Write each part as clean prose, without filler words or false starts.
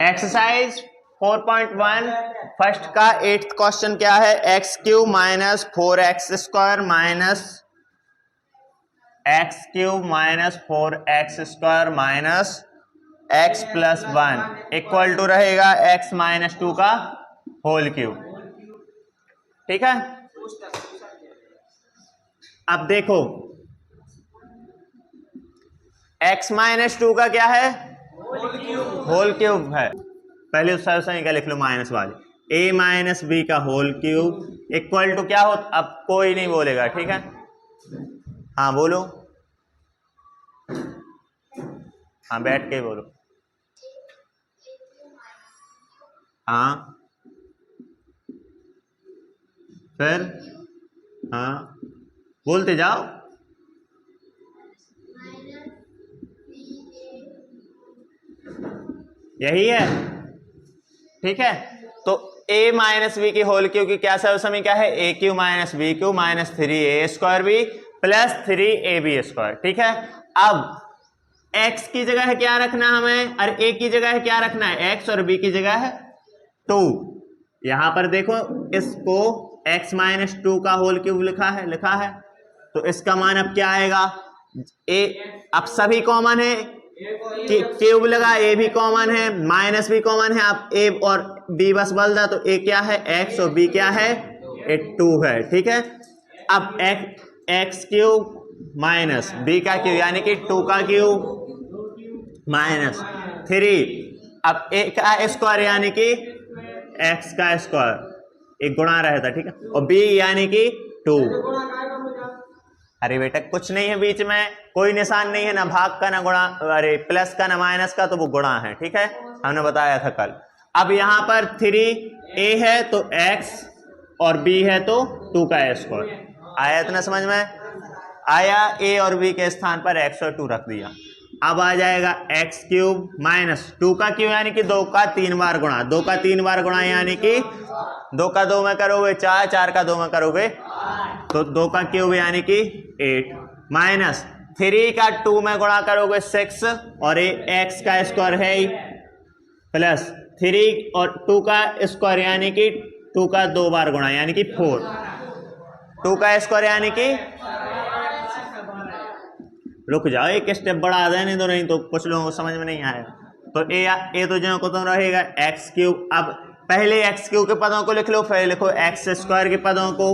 Exercise 4.1 first का 8th question क्या है? X cube minus 4x square minus X cube minus 4x square minus x plus 1 equal to रहेगा x minus 2 का whole cube. ठीक है, अब देखो x माइनस 2 का क्या है? होल क्यूब है। पहले उस सही क्या लिख लो, माइनस वाले a माइनस बी का होल क्यूब इक्वल टू क्या हो? अब कोई नहीं बोलेगा, ठीक है? हाँ बोलो, हाँ बैठ के बोलो। हाँ फिर हाँ बोलते जाओ। यही है, ठीक है। तो a माइनस बी की होल क्यूब की क्या सर्वसमी क्या है? a cube minus B cube minus 3a square B plus 3ab square. ठीक है, अब x की जगह है क्या रखना हमें, और a की जगह है क्या रखना है? x और b की जगह है 2। यहां पर देखो इसको x माइनस 2 का होल क्यूब लिखा है, तो इसका मान अब क्या आएगा? a अब सभी कॉमन है, क्यूब लगा, ए भी कॉमन है, माइनस भी कॉमन है, आप ए और बी बस बदल दा तो ए क्या है? एक्स और बी क्या है? 2 है। ठीक है, अब एक्स क्यूब माइनस बी का क्यूब यानी कि 2 का क्यूब माइनस 3, अब ए का स्क्वायर यानी कि एक्स का स्क्वायर, एक गुणा रहता, ठीक है, और बी यानी कि 2। अरे बेटा कुछ नहीं है बीच में, कोई निशान नहीं है, ना भाग का ना गुणा, अरे प्लस का ना माइनस का, तो वो गुणा है। ठीक है, हमने बताया था कल। अब यहां पर 3a है तो x और b है तो 2 का स्क्वायर। आया इतना समझ में? आया, a और b के स्थान पर x और 2 रख दिया। अब आ जाएगा एक्स क्यूब माइनस 2 का क्यूब यानी कि 2 का 3 बार गुणा, 2 का 3 बार गुणा यानी कि 2 का 2 में करोगे 4, 4 का 2 में करोगे तो 2 का क्यूब यानी कि 8 माइनस 3 का 2 में गुणा करोगे 6 और एक्स का स्क्वायर है प्लस 3 और 2 का स्क्वायर यानी कि 2 का 2 बार गुणा यानी कि 4, 2 का स्क्वायर यानी कि, रुक जाओ एक स्टेप बढ़ा दें, नहीं तो कुछ लोगों को समझ में नहीं आएगा। तो ए तो जो को तो रहेगा एक्स क्यूब। अब पहले एक्स क्यूब के पदों को लिख लो, फिर लिखो एक्स स्क्वायर के पदों को,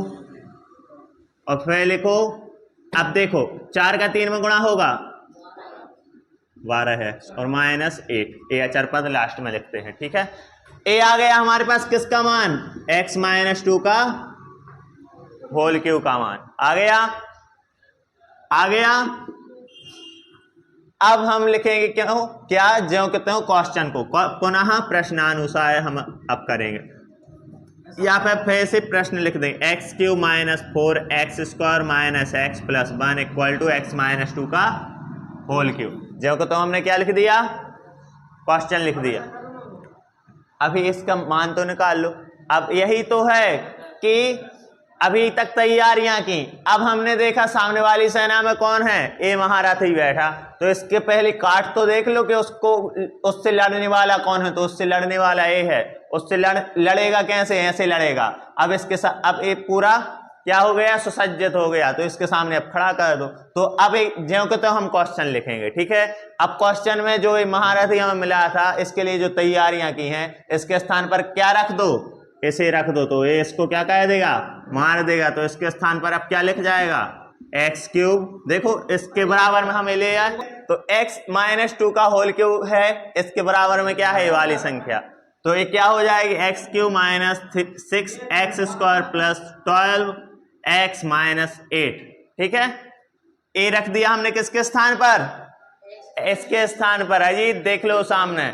और फिर लिखो, अब देखो 4 का 3 में गुणा होगा 12 है और माइनस 8, ए अचर पद लास्ट में लिखते हैं। ठीक है, ए आ गया हमारे पास किसका मान? एक्स माइनस 2 का होल क्यूब का मान आ गया। अब हम लिखेंगे क्या जो कहते हो क्वेश्चन को पुनः प्रश्नानुसार हम अब करेंगे। या फिर से प्रश्न लिख देंगे, X cube minus 4x square minus x plus 1 equal to X minus 2 का होल क्यूब। जो कहते हो हमने क्या लिख दिया? क्वेश्चन लिख दिया। अभी इसका मान तो निकाल लो। अब यही तो है कि अभी तक तैयारियां की, अब हमने देखा सामने वाली सेना में कौन है? ए महारथी बैठा, तो इसके पहले काट तो देख लो कि उसको उससे लड़ने वाला कौन है। तो उससे लड़ने वाला ए है, उससे लड़ेगा कैसे? ऐसे लड़ेगा। अब इसके साथ अब ए पूरा क्या हो गया? सुसज्जित हो गया, तो इसके सामने अब खड़ा कर दो। तो अब ज्यों के तो हम क्वेश्चन लिखेंगे। ठीक है, अब क्वेश्चन में जो महारथी हमें मिला था इसके लिए जो तैयारियां की हैं, इसके स्थान पर क्या रख दो? इसे रख दो, तो ये इसको क्या कह देगा? मार देगा। तो इसके स्थान पर अब क्या लिख जाएगा? X cube. देखो इसके बराबर में हमें ले आए, तो एक्स माइनस 2 का होल क्यूब है, इसके बराबर में क्या है? ये वाली संख्या, तो ये क्या हो जाएगी? X cube minus 6x square plus 12x minus 8। ठीक है, ए रख दिया हमने किसके स्थान पर? इसके स्थान पर। अजीत देख लो सामने,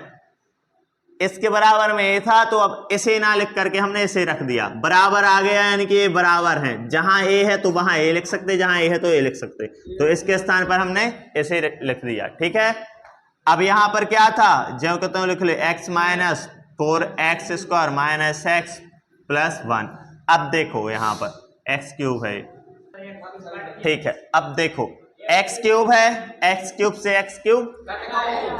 इसके बराबर में ए था, तो अब इसे ना लिख करके हमने इसे रख दिया। बराबर आ गया यानी कि ये बराबर है, जहां ए है तो वहां ए लिख सकते, जहां ए है तो ए लिख सकते, तो इसके स्थान पर हमने इसे लिख दिया। ठीक है, अब यहां पर क्या था? जो कहते हो लिख लो x minus 4x square minus x plus 1। अब देखो यहां पर एक्स क्यूब है, ठीक है, अब देखो एक्स क्यूब है, एक्स क्यूब से एक्स क्यूब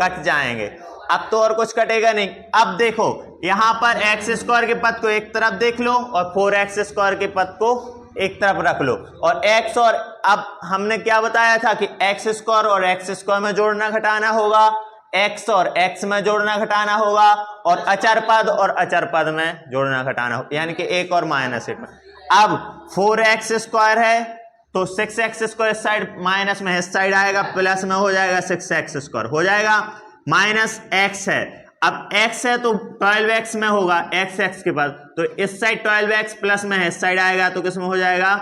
कट जाएंगे, अब तो और कुछ कटेगा नहीं। अब देखो यहां पर एक्स स्क्वायर के पद को एक तरफ देख लो और 4x स्क्वायर के पद को एक तरफ रख लो, और x और अब हमने क्या बताया था कि एक्स स्क्वायर और एक्स स्क्वायर में जोड़ना घटाना होगा, x और x में जोड़ना घटाना होगा, और अचर पद और अचर पद में जोड़ना घटाना होगा, यानी कि एक और माइनस एक। अब 4x स्क्वायर है तो 6x स्क्वायर इस साइड माइनस में इस साइड आएगा, प्लस में हो जाएगा 6x स्क्वायर हो जाएगा, माइनस x है। अब x है तो 12x में होगा, x के पास, तो इस साइड 12x प्लस में है, इस साइड आएगा तो किस में हो जाएगा,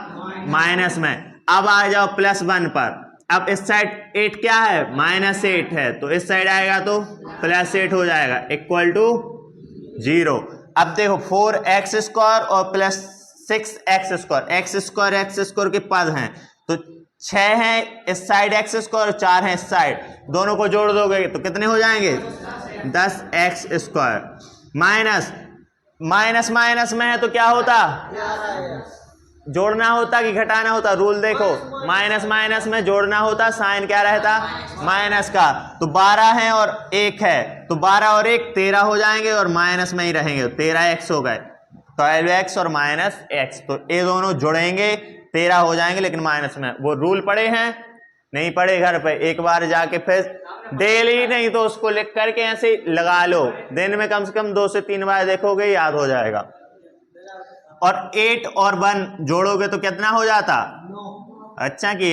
माइनस में। अब आ जाओ +1 पर, अब इस साइड 8 क्या है, -8 है, तो इस साइड आएगा तो +8 हो जाएगा, इक्वल टू 0। अब देखो 4x स्क्वायर और plus 6x square, x square के पद हैं, तो 6 है इस साइड x स्क्वायर, 4 है इस साइड, दोनों को जोड़ दोगे तो कितने हो जाएंगे, 10x स्क्वायर। माइनस माइनस में है तो क्या होता, जोड़ना होता कि घटाना होता, रूल देखो, माइनस माइनस में जोड़ना होता, साइन क्या रहता, माइनस का, तो 12 है और 1 है, तो 12 और 1 13 हो जाएंगे और माइनस में ही रहेंगे, 13x हो गए, 12x और -x, तो ये दोनों जुड़ेंगे 13 हो जाएंगे, लेकिन माइनस में। वो रूल पढ़े हैं, नहीं पढ़े घर पे एक बार जाके फिर डेली नहीं तो उसको लिख करके ऐसे लगा लो, दिन में कम से कम 2 से 3 बार देखोगे, याद हो जाएगा। और 8 और 1 जोड़ोगे तो कितना हो जाता, अच्छा कि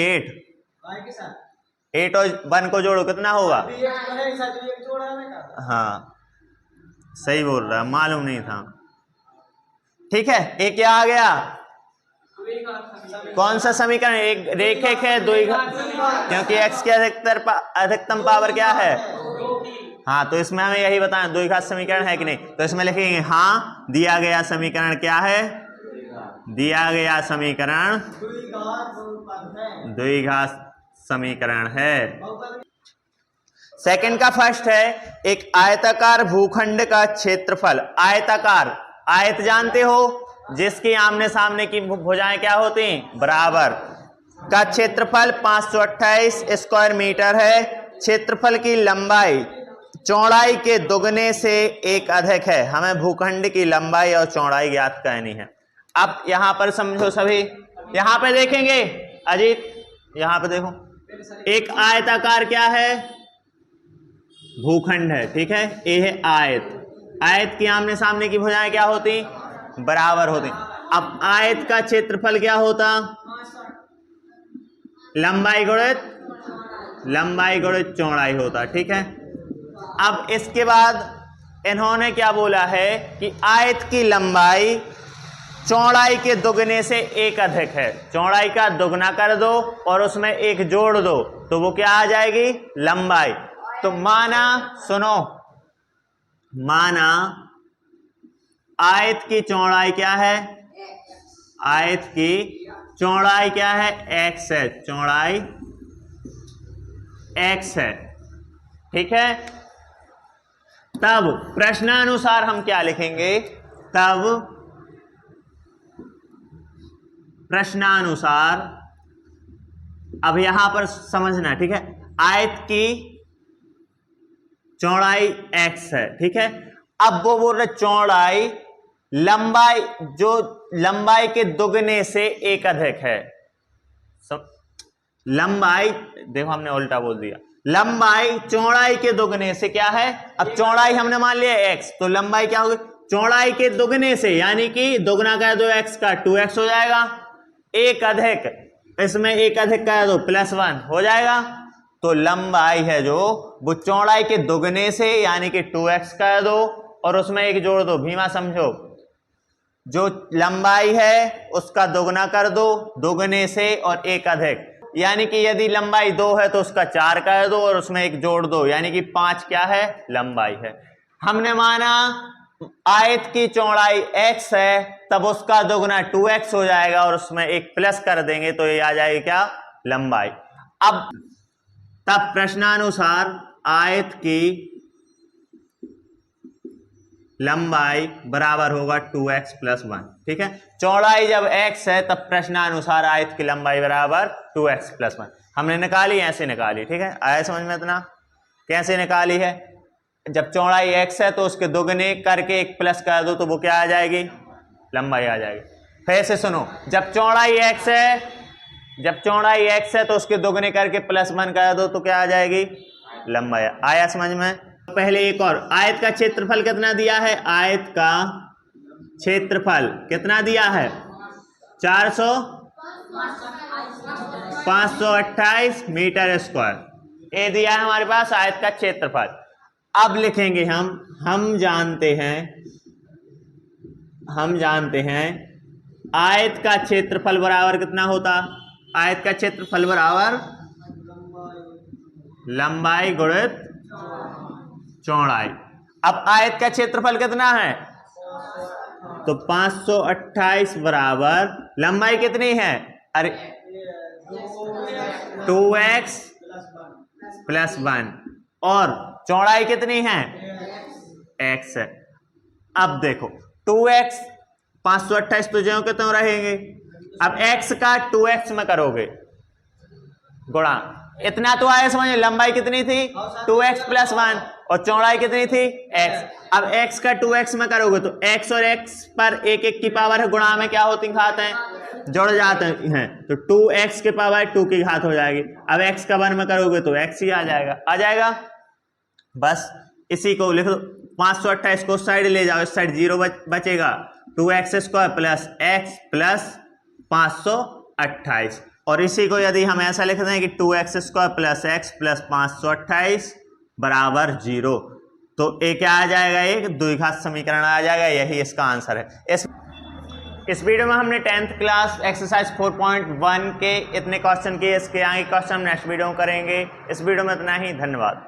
8 और 1 को जोड़ो कितना होगा, हाँ सही बोल रहा है, मालूम नहीं था। ठीक है, एक क्या आ गया, कौन सा समीकरण, एक रेखिक है, क्योंकि x की अधिकतम पावर क्या है, हाँ, तो इसमें हमें यही बताना द्विघात समीकरण है कि नहीं, तो इसमें लिखेंगे हाँ, दिया गया समीकरण क्या है, दिया गया समीकरण द्विघात समीकरण है। सेकंड का फर्स्ट है, एक आयताकार भूखंड का क्षेत्रफल, आयताकार, आयत जानते हो जिसकी आमने सामने की भुजाएं क्या होती हैं, बराबर, का क्षेत्रफल 528 स्क्वायर मीटर है, क्षेत्रफल की लंबाई चौड़ाई के दुगने से एक अधिक है। हमें भूखंड की लंबाई और चौड़ाई ज्ञात करनी है। अब यहां पर समझो सभी, यहां पे देखेंगे अजीत, यहां पे देखो, एक आयताकार क्या है, भूखंड है, ठीक है, ये है आयत, आयत की आमने सामने की भुजाएं क्या होती, बराबर होती। अब आयत का क्षेत्रफल क्या होता, लंबाई गुणित चौड़ाई होता, ठीक है। अब इसके बाद इन्होंने क्या बोला है कि आयत की लंबाई चौड़ाई के दुगने से एक अधिक है, चौड़ाई का दुगना कर दो और उसमें एक जोड़ दो तो वो क्या आ जाएगी, लंबाई। तो माना, सुनो, माना आयत की चौड़ाई क्या है, आयत की चौड़ाई क्या है, x है, चौड़ाई x है, ठीक है। तब प्रश्नानुसार हम क्या लिखेंगे, तब प्रश्नानुसार, अब यहां पर समझना, ठीक है, आयत की चौड़ाई x है, ठीक है। अब वो बोल रहे चौड़ाई लंबाई, जो लंबाई के दुगने से एक अधिक है, लंबाई, देखो हमने उल्टा बोल दिया, लंबाई चौड़ाई के दुगने से क्या है, अब चौड़ाई हमने मान लिया x, तो लंबाई क्या होगी, चौड़ाई के दुगने से, यानी कि दुगना कर दो x का 2x हो जाएगा, एक अधिक, इसमें एक अधिक कर दो +1 हो जाएगा, तो लंबाई है जो वो चौड़ाई के दुगने से यानी कि 2x कर दो और उसमें एक जोड़ दो, भीमा समझो, जो लंबाई है उसका दोगुना कर दो, दोगुने से और एक अधिक, यानी कि यदि लंबाई 2 है तो उसका 4 कर दो और उसमें एक जोड़ दो, यानी कि 5 क्या है, लंबाई है। हमने माना आयत की चौड़ाई x है, तब उसका दोगुना 2x हो जाएगा और उसमें एक प्लस कर देंगे तो ये आ जाएगी क्या, लंबाई। अब तब प्रश्नानुसार आयत की लंबाई बराबर होगा 2x + 1, ठीक है। चौड़ाई जब x है तब प्रश्नानुसार आयत की लंबाई बराबर 2x + 1 हमने निकाली, ऐसे निकाली, ठीक है। आया समझ में इतना, कैसे निकाली है, जब चौड़ाई x है तो उसके दोगुने करके एक प्लस कर दो तो वो क्या आ जाएगी, लंबाई आ जाएगी। फिर से सुनो, जब चौड़ाई x है तो उसके दोगुने करके +1 कर दो तो क्या आ जाएगी, लंबाई। आया समझ में? पहले एक और, आयत का क्षेत्रफल कितना दिया है, आयत का क्षेत्रफल कितना दिया है, 528 मीटर स्क्वायर, ये दिया है हमारे पास आयत का क्षेत्रफल। अब लिखेंगे हम जानते हैं आयत का क्षेत्रफल बराबर कितना होता, आयत का क्षेत्रफल बराबर लंबाई गुणित चौड़ाई। अब आयत का क्षेत्रफल कितना है, तो 528 बराबर लंबाई कितनी है, अरे 2x + 1 और चौड़ाई कितनी है, x है। अब देखो 2x 528 तो ज्यों के त्यों रहेंगे, अब x का 2x में करोगे गुणा, इतना तो आया समझ, लंबाई कितनी थी 2x + 1 और चौड़ाई कितनी थी x। अब x का 2x में करोगे तो x और x पर 1 की पावर है, गुणा में क्या होती घात है, जुड़ जाते हैं, तो 2x की पावर 2 की घात हो जाएगी। अब x का 1 में करोगे तो x ही आ जाएगा। बस इसी को लिख दो, 528 को साइड ले जाओ, इस साइड 0 बचेगा, 2x² + x + 528। और इसी को यदि हम ऐसा लिख दें कि 2x² + x + 528 बराबर 0, तो ये क्या आ जाएगा, एक द्विघात समीकरण आ जाएगा। यही इसका आंसर है। इस वीडियो में हमने 10th क्लास एक्सरसाइज 4.1 के इतने क्वेश्चन किए। इसके आगे क्वेश्चन नेक्स्ट वीडियो में करेंगे। इस वीडियो में इतना ही, धन्यवाद।